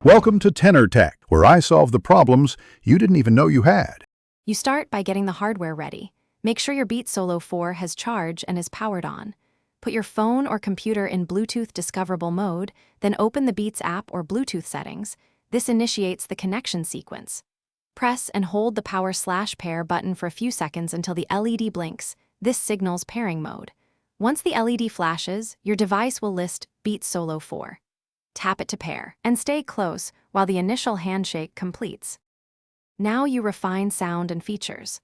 Welcome to Tenor Tech, where I solve the problems you didn't even know you had. You start by getting the hardware ready. Make sure your Beats Solo 4 has charge and is powered on. Put your phone or computer in Bluetooth discoverable mode, then open the Beats app or Bluetooth settings. This initiates the connection sequence. Press and hold the power/pair button for a few seconds until the LED blinks. This signals pairing mode. Once the LED flashes, your device will list Beats Solo 4. Tap it to pair, and stay close while the initial handshake completes. Now you refine sound and features.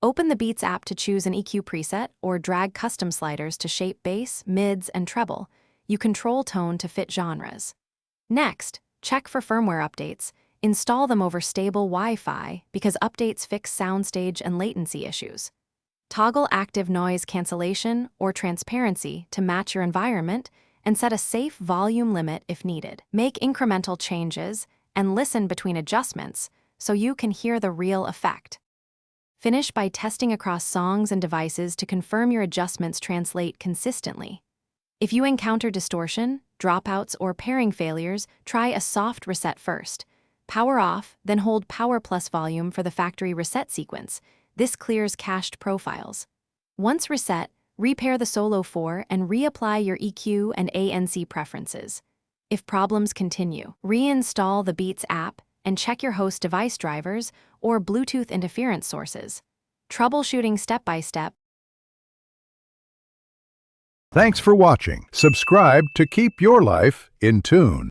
Open the Beats app to choose an EQ preset or drag custom sliders to shape bass, mids, and treble. You control tone to fit genres. Next, check for firmware updates. Install them over stable Wi-Fi because updates fix soundstage and latency issues. Toggle active noise cancellation or transparency to match your environment, and set a safe volume limit if needed. Make incremental changes and listen between adjustments so you can hear the real effect. Finish by testing across songs and devices to confirm your adjustments translate consistently. If you encounter distortion, dropouts, or pairing failures, try a soft reset first. Power off, then hold power plus volume for the factory reset sequence. This clears cached profiles. Once reset, repair the Solo 4 and reapply your EQ and ANC preferences. If problems continue, reinstall the Beats app and check your host device drivers or Bluetooth interference sources. Troubleshooting step by step. Thanks for watching. Subscribe to keep your life in tune.